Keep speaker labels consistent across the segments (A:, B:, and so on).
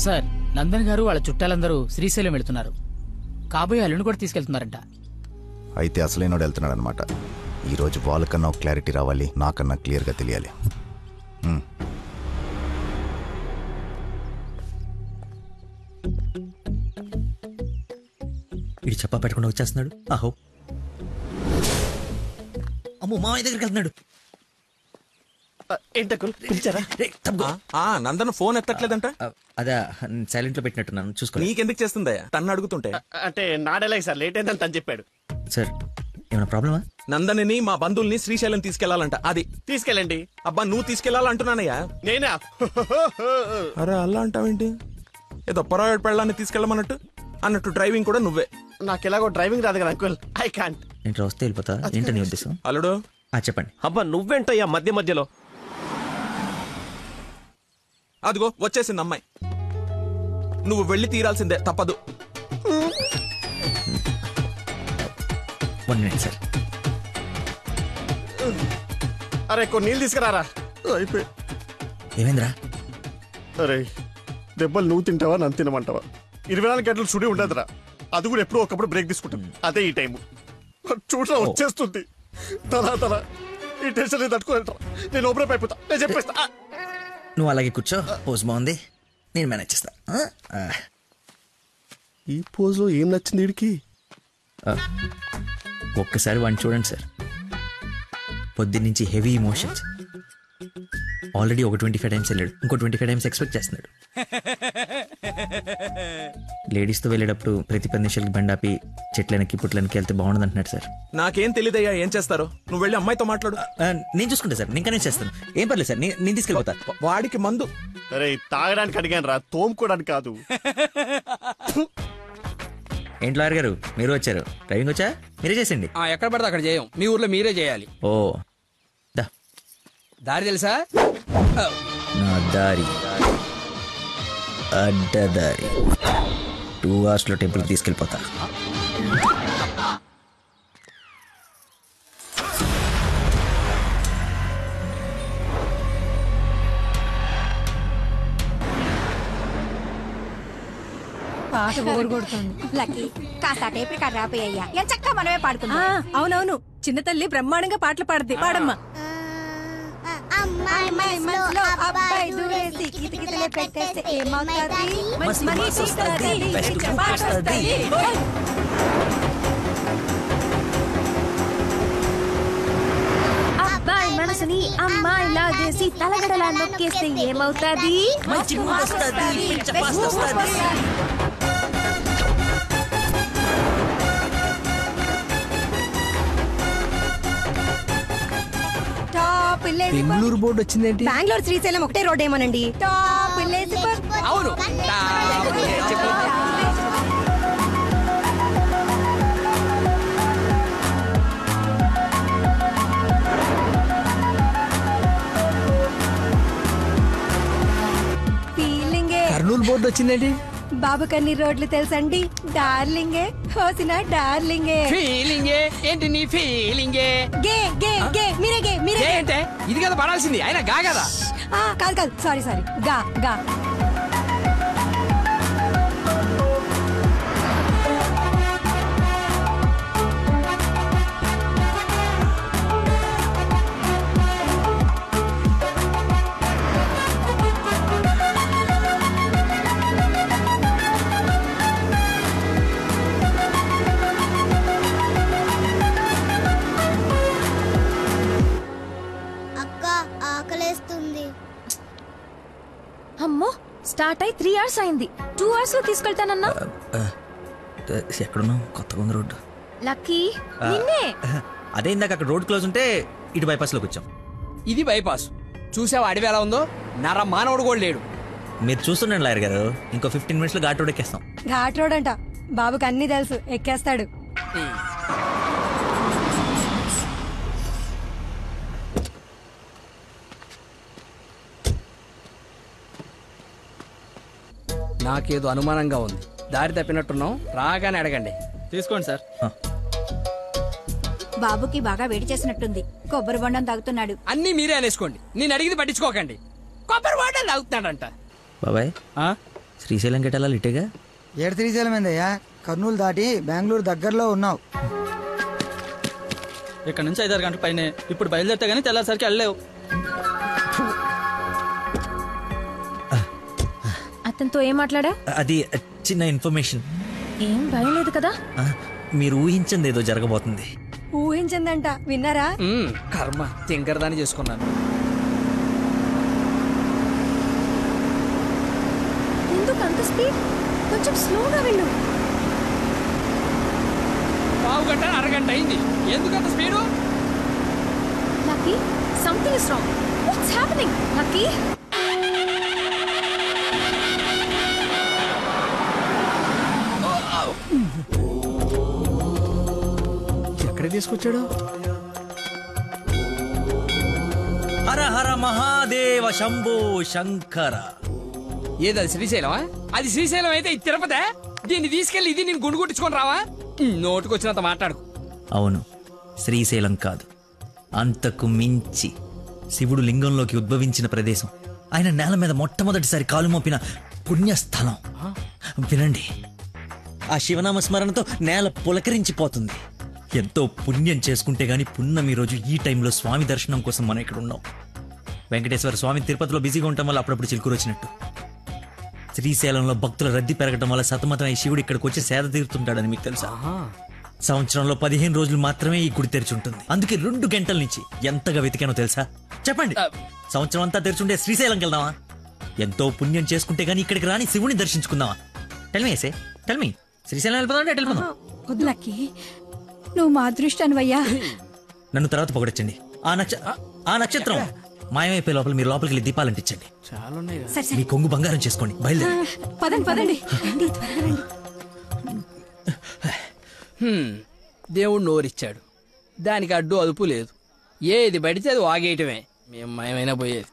A: Sir, Nandan గారు వాళ్ళ చుట్టాలందరూ శ్రీశైలం వెళ్తున్నారు. కాబోయే అల్లుని కూడా తీసుకెళ్తున్నారంట.
B: అయితే అసలైనోడు వెళ్తున్నాడు అనమాట. ఈరోజు వాళ్ళకన్నా ఒక క్లారిటీ రావాలి, నాకన్నా క్లియర్గా తెలియాలి.
C: ఇది చెప్పా పెట్టకుండా వచ్చేస్తున్నాడు. ఆహో, అమ్మో, మామయ్య దగ్గరికి వెళ్తున్నాడు.
D: పిలిచారా?
E: నందన్ ఫోన్ ఎత్తట్లేదంట.
C: అదే సైలెంట్ లో పెట్టినట్టున్నాను, చూసుకో.
E: నీకెందుకు చేస్తుందా తన్ను అడుగుతుంటే?
D: అంటే నాడేలాగ సార్, లేట్ అయిందని తను చెప్పాడు.
C: సార్, ఏమైనా ప్రాబ్లమా?
E: నందన్ని మా బంధువుల్ని శ్రీశైలం తీసుకెళ్లాలంట. అది
D: తీసుకెళ్ళండి.
E: అబ్బా, నువ్వు తీసుకెళ్లాలంటున్నానయ్యా.
D: నేనా?
E: అరే అలా అంటావేంటి? ఏదో పొరపాటు పెళ్ళాన్ని తీసుకెళ్ళమన్నట్టు అన్నట్టు డ్రైవింగ్ కూడా నువ్వే.
D: నాకు ఎలాగో డ్రైవింగ్ రాదు కదా అంకుల్, ఐ కాంట్.
C: నేను వస్తే వెళ్ళిపోతా. ఏంటని నీ ఉద్దేశం?
E: అల్లుడు
C: చెప్పండి.
D: అబ్బా నువ్వేంటయ్యా మధ్య మధ్యలో?
E: అదిగో వచ్చేసింది అమ్మాయి. నువ్వు వెళ్ళి తీరాల్సిందే, తప్పదు.
C: 1 minute సార్.
D: అరే కొన్ని నీళ్ళు తీసుకురారా. అయిపోయి.
C: ఏమైందిరా?
D: అరే దెబ్బలు నువ్వు తింటావా నన్ను తినమంటావా? 24 గంటలు సుడి ఉండదురా. అది కూడా ఎప్పుడో ఒకప్పుడు బ్రేక్ తీసుకుంటాం. అదే ఈ టైము. చూడరా వచ్చేస్తుంది తల. ఈ టెన్షన్ తట్టుకోలేట. నేను ఓపెన్ అయిపోతా, నేను చెప్పేస్తా.
C: నువ్వు అలాగే కూర్చో. పోజ్ బాగుంది, నేను మేనేజ్ చేస్తా.
D: ఈ పోజ్ లో ఏం నచ్చింది వీడికి?
C: ఒక్కసారి వాడిని చూడండి సార్. పొద్దున్నుంచి హెవీ ఇమోషన్స్. ఆల్రెడీ ఒక 25 టైమ్స్ వెళ్ళాడు, ఇంకో 25 టైమ్స్ ఎక్స్పెక్ట్ చేస్తున్నాడు. లేడీస్తో వెళ్ళేటప్పుడు ప్రతి 10 నిమిషాలకి బండాపి చెట్లనికి పుట్లనికి వెళ్తే బాగుండదు అంటున్నాడు సార్.
E: నాకేం తెలియదయ్యా ఏం చేస్తారో. నువ్వు వెళ్ళి అమ్మాయితో మాట్లాడు.
C: నేను చూసుకుంటా సార్, నేను కనెక్ట్ చేస్తాను. ఏం పర్లేదు సార్, నేను తీసుకెళ్ళిపోతా.
E: వాడికి మందు.
D: అరే తాగడానికి అడిగాను రా, తోముకోవడానికి కాదు.
C: ఏంటి లాయర్ గారు, మీరు వచ్చారు? డ్రైవింగ్ వచ్చా? మీరే చేసండి.
F: ఎక్కడ పడితే అక్కడ చేయం, మీ ఊర్లో మీరే చేయాలి.
C: ఓ,
F: దారి తెలుసా?
C: నా దారి అడ్డదారి. 2 hours లో టెంపుల్కి తీసుకెళ్ళిపోతా.
G: పాట ఓరుగొడుతుంది.
H: లక్కీ కాస్త టేప్ రికార్డ్ రాపోయ్యా, ఎంచక్కా మనమే పాడుకుందాం.
G: అవునవును, చిన్న తల్లి బ్రహ్మాండంగా పాటలు పాడుద్ది. పాడమ్మా.
H: అమ్మాయి మనసులో అబ్బాయి దూరేసి కితకితలే పెట్టేస్తే ఏమవుతాది?
G: మనిషి వస్తది, పాట వస్తది.
H: అబ్బాయి మనసుని అమ్మాయి లాగేసి తలగడలా నొక్కేస్తే ఏమవుతాది?
C: మంచి మూడ్ వస్తది, పిచ్చ పాస్ట్ వస్తది.
G: బెంగళూరు బోర్డు వచ్చిందేంటి?
H: బెంగళూరు శ్రీశైలం ఒకటే రోడ్ ఏమోనండి.
F: అవును.
G: కర్నూలు బోర్డు వచ్చిందేంటి?
H: బాబు కన్ని రోడ్లు తెలుసండి. డార్లింగే హోసిన డార్లింగే.
F: ఫీలింగే ఏంటి నీ ఫీలింగే?
H: గే గే గే మీరే గే మీరే గే.
F: అంటే ఇది కదా పడాల్సింది, ఆయన గా కదా.
H: కాదు కాదు, సారీ గా గా.
I: అమ్మో, స్టార్ట్ అయి 3 hours అయింది. 2 hours లో తీసుకెళ్తానన్నా.
C: ఎక్కడున్నావు? కొత్తగా ఉంది రోడ్డు.
I: లక్కీ నిన్నే.
C: అదే ఇందాక అక్కడ రోడ్ క్లోజ్ ఉంటే ఇటు బైపాస్ లోకి వచ్చాం.
F: ఇది బైపాస్. చూసావా అడవి ఎలా ఉందో? నర మానవుడు కూడా లేడు.
C: మీరు చూస్తుండండి లాయర్ గారు, ఇంకో 15 minutes లో ఘాట్ రోడ్ ఎక్కేస్తాం.
H: ఘాట్ రోడ్ అంట, బాబుకి అన్ని తెలుసు, ఎక్కేస్తాడు.
F: నాకేదో అనుమానంగా ఉంది. దారి తప్పినట్టున్నాం, రాగానే అడగండి.
A: తీసుకోండి సార్.
H: బాబుకి బాగా వేడి చేసినట్టుంది, కొబ్బరి బొండం తాగుతున్నాడు.
F: అన్నీ మీరే అనేసుకోండి, నేను అడిగింది పట్టించుకోకండి. కొబ్బరి వాటర్ తాగుతున్నాడంట.
C: బాబాయ్, శ్రీశైలం గెటాలా ఇటేగా.
J: ఏడు శ్రీశైలం ఏందయ్యా, కర్నూలు దాటి బెంగళూరు దగ్గరలో ఉన్నావు.
F: ఇక్కడ నుంచి 5-6 గంటల పైన. ఇప్పుడు బయలుదేరితే గానీ తెల్లారిసరికి వెళ్ళలేవు.
I: అతనితో ఏం మాట్లాడా?
C: అది చిన్న ఇన్ఫర్మేషన్.
I: ఏం భయం లేదు కదా?
C: మీరు ఊహించింది ఏదో జరగబోతుంది.
H: ఊహించిందంట, విన్నారా?
F: కర్మ తింకరదాన్ని చేసుకున్నాను.
I: ఎందుకు అంత స్పీడ్? కొంచెం స్లోగా వెళ్ళు.
F: పావు గంట అరగంట అయింది, ఎందుకు అంత speed?
I: Lucky, something is wrong. What's happening? Lucky,
F: ఎక్కడికి తీసుకొచ్చాడు?
C: హర హర మహాదేవ శంభో శంకర.
F: ఏది అది శ్రీశైలమా? అది శ్రీశైలం అయితే ఇది తిరుపతే. దీన్ని తీసుకెళ్లి ఇది నేను గుండు కొట్టించుకొని రావా? నోటుకొచ్చినంత మాట్లాడుకు.
C: అవును, శ్రీశైలం కాదు, అంతకు మించి శివుడు లింగంలోకి ఉద్భవించిన ప్రదేశం, ఆయన నేల మీద మొట్టమొదటిసారి కాలు మోపిన పుణ్యస్థలం. వినండి, ఆ శివనామ స్మరణతో నేల పులకరించిపోతుంది. ఎంతో పుణ్యం చేసుకుంటే గాని పున్నమి రోజు ఈ టైంలో స్వామి దర్శనం కోసం మనం ఇక్కడ ఉన్నాం. వెంకటేశ్వర స్వామి తిరుపతిలో బిజీగా ఉండటం వల్ల అప్పుడప్పుడు చిలుకూరు వచ్చినట్టు, శ్రీశైలంలో భక్తుల రద్దీ పెరగడం వల్ల సతమతమై శివుడు ఇక్కడికి వచ్చి సేద తీరుతుంటాడని మీకు తెలుసా? సంవత్సరంలో 15 రోజులు మాత్రమే ఈ గుడి తెరిచి ఉంటుంది. అందుకే 2 గంటల నుంచి ఎంతగా వెతికానో తెలుసా? చెప్పండి, సంవత్సరం అంతా తెరిచుండే శ్రీశైలంకి వెళ్దామా? ఎంతో పుణ్యం చేసుకుంటే గానీ ఇక్కడికి రాని శివుని దర్శించుకుందామా? టెల్మీ ఏసే, టెల్మీ. శ్రీశైలం వెళ్ళిపోదాం, వెళ్ళిపోదాం.
H: వద్దులకి, నువ్వు మా అదృష్టానివయ్యా.
C: నన్ను తర్వాత పొగడొచ్చండి. ఆ నక్షత్రం మాయమైపోయే లోపల మీరు లోపలికి వెళ్ళి దీపాలు అంటించండి. మీ కొంగు బంగారం చేసుకోండి. బయలుదేరి
H: పదండి.
F: దేవుడు నోరిచ్చాడు, దానికి అడ్డు అదుపు లేదు. ఏది పడితే అది వాగేయటమే. మేము మయమైనా పోయేది.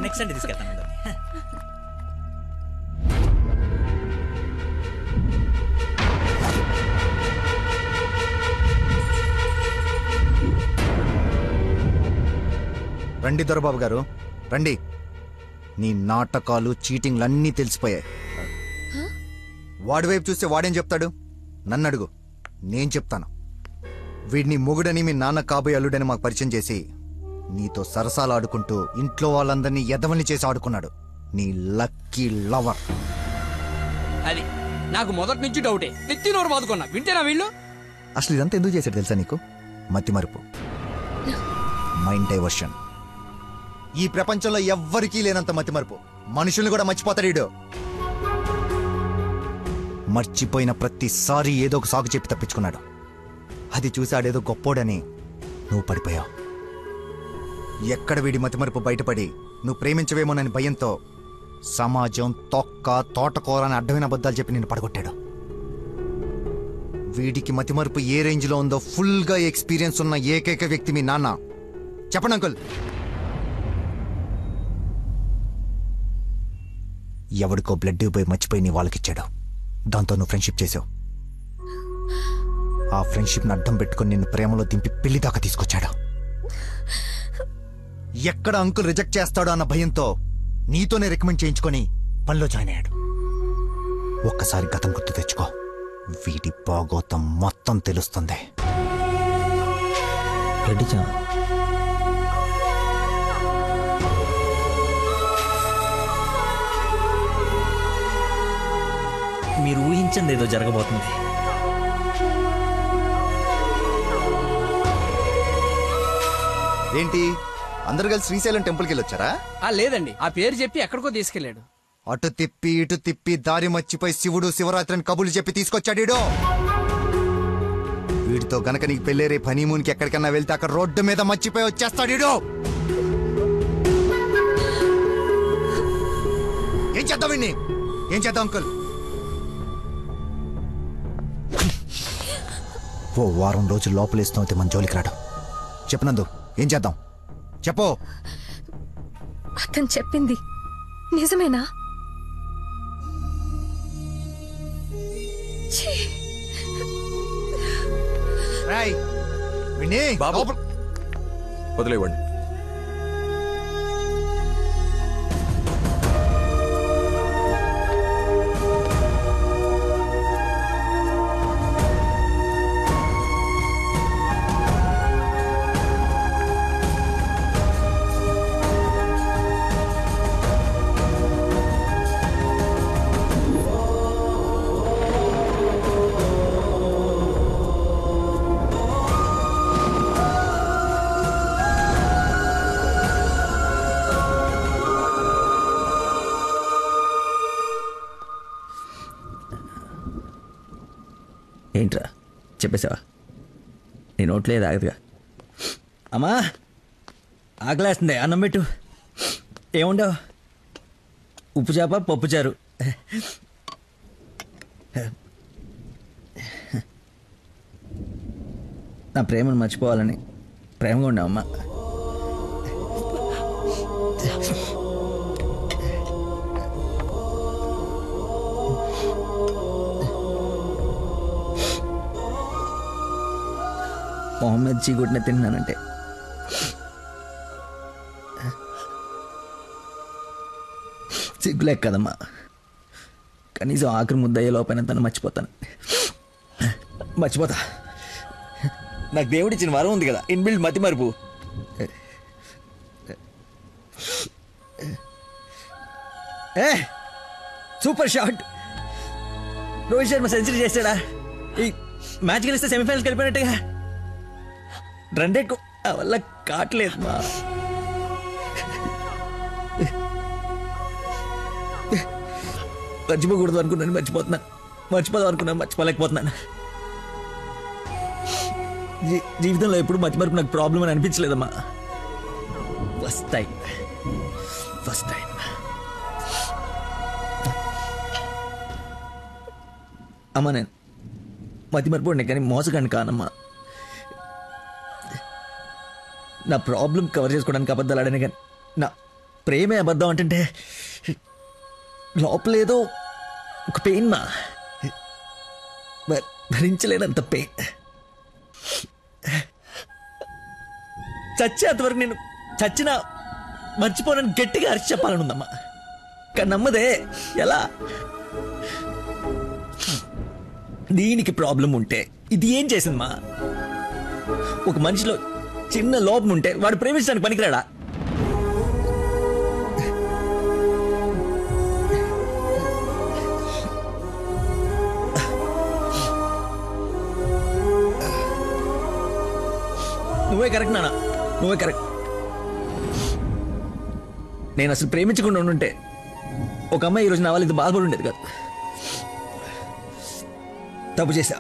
C: నెక్స్ట్ అంటే తీసుకెళ్తాను.
B: రండి దొరబాబు గారు, రండి. నీ నాటకాలు, చీటింగ్లు అన్నీ తెలిసిపోయాయి. వాడి వైపు చూస్తే వాడేం చెప్తాడు? నన్ను అడుగు, నేను చెప్తాను. వీడిని మొగుడని, మీ నాన్న కాబోయే అల్లుడని మాకు పరిచయం చేసి నీతో సరసాలు ఆడుకుంటూ ఇంట్లో వాళ్ళందరినీ ఎదవల్ని చేసి ఆడుకున్నాడు నీ లక్కీ లవర్.
F: అది నాకు మొదటి నుంచి డౌటే. నెత్తి నోరు బాదుకున్నా, వింటేనా వీళ్ళు?
B: అసలు ఇదంతా ఎందుకు చేశాడు తెలుసా నీకు? మతి మరుపు, మైండ్ డైవర్షన్. ఈ ప్రపంచంలో ఎవ్వరికీ లేనంత మతి మరుపు. మనుషుల్ని కూడా మర్చిపోతాడు వీడు. మర్చిపోయిన ప్రతిసారి ఏదో ఒక సాకు చెప్పి తప్పించుకున్నాడు. అది చూసాడేదో గొప్పోడని నువ్వు పడిపోయావు. ఎక్కడ వీడి మతిమరుపు బయటపడి నువ్వు ప్రేమించవేమోనని భయంతో సమాజం తొక్క తోటకూర అని అడ్డమైన అబద్ధాలు చెప్పి నిన్ను పడగొట్టాడు. వీడికి మతిమరుపు ఏ రేంజ్లో ఉందో ఫుల్గా ఎక్స్పీరియన్స్ ఉన్న ఏకైక వ్యక్తి మీ నాన్న. చెప్పండి అంకుల్. ఎవడికో బ్లడ్ పోయి మర్చిపోయి నీ వాళ్ళకిచ్చాడు. దాంతో నువ్వు ఫ్రెండ్షిప్ చేసావు. ఆ ఫ్రెండ్షిప్ని అడ్డం పెట్టుకుని నిన్ను ప్రేమలో దింపి పెళ్లి దాకా తీసుకొచ్చాడు. ఎక్కడ అంకుల్ రిజెక్ట్ చేస్తాడో అన్న భయంతో నీతోనే రికమెండ్ చేయించుకొని పనిలో జాయిన్ అయ్యాడు. ఒక్కసారి గతం గుర్తు తెచ్చుకో, వీడి భాగోతం మొత్తం తెలుస్తుంది.
C: మీరు ఊహించింది ఏదో జరగబోతుంది.
B: ఏంటి అందరు కలిసి శ్రీశైలం టెంపుల్కి వెళ్ళొచ్చారా?
F: లేదండి, ఆ పేరు చెప్పి ఎక్కడికో తీసుకెళ్లాడు.
B: అటు తిప్పి ఇటు తిప్పి దారి మర్చిపోయి శివుడు శివరాత్రిని కబులు చెప్పి తీసుకొచ్చాడు. వీడితో గనక నీకు పెళ్ళేరే హనీమూన్కి ఎక్కడికన్నా వెళ్తే అక్కడ రోడ్డు మీద మర్చిపోయి వచ్చేస్తాడు. ఏం చేద్దాం వీడిని? ఏం చేద్దాం అంకుల్? ఓ వారం రోజులు లోపలేస్తాం అయితే మన జోలికి రాడు. చెప్పనందు ఏం చేద్దాం చెప్పు.
I: అతను చెప్పింది నిజమేనా?
E: వదిలేవండి.
C: ఏంట్రా చెప్పేసావా? నీ నోట్లేదు ఆగదుగా. అమ్మా ఆకలేస్తుంది, అన్నం పెట్టు. ఏముండవు? ఉప్పు చేప పప్పుచారు. నా ప్రేమను మర్చిపోవాలని ప్రేమగా ఉండవమ్మా. మొహమ్మద్ చీగుట్టిన తిన్నానంటే సిగ్గులేక కదమ్మా. కనీసం ఆఖరి ముద్దయ్యే లోపైన తను మర్చిపోతాను. మర్చిపోతా. నాకు దేవుడిచ్చిన వరం ఉంది కదా, ఇన్బిల్డ్ మతి మరుపు. Super shot. Rohit Sharma century చేశాడా? ఈ మ్యాచ్ గెలిస్తే సెమీఫైనల్కి వెళ్ళిపోయినట్టుగా. రన్ రేట్ వల్ల కావట్లేదు మా. మర్చిపోకూడదు అనుకున్నాను, మర్చిపోతున్నాను. మర్చిపోదాం అనుకున్నాను, మర్చిపోలేకపోతున్నాను. జీవితంలో ఎప్పుడు మర్చిపోయి నాకు ప్రాబ్లం అని అనిపించలేదమ్మా. ఫస్ట్ టైం అమ్మా. నేను మతి మర్చిపోండి కానీ మోసగాన్ని కానమ్మా. నా ప్రాబ్లం కవర్ చేసుకోవడానికి అబద్ధాలు ఆడాను కానీ నా ప్రేమే అబద్ధం అంటే లోపలేదో ఒక పెయిన్ మా, భరించలేనంత పెయిన్. చచ్చేంతవరకు నేను చచ్చినా మర్చిపోనని గట్టిగా అరిచి చెప్పాలని ఉందమ్మా. కానీ నమ్మదే. ఎలా? దీనికి ప్రాబ్లం ఉంటే ఇది ఏం చేసిందమ్మా? ఒక మనిషిలో చిన్న లోపం ఉంటే వాడు ప్రేమించడానికి పనికిరాడా? నువ్వే కరెక్ట్ నాన్న, నువ్వే కరెక్ట్. నేను అసలు ప్రేమించకుండా ఉండుంటే ఒక అమ్మాయి ఈరోజు నా వాళ్ళు ఇది బాధపడి ఉండేది కాదు. తప్పు చేశా.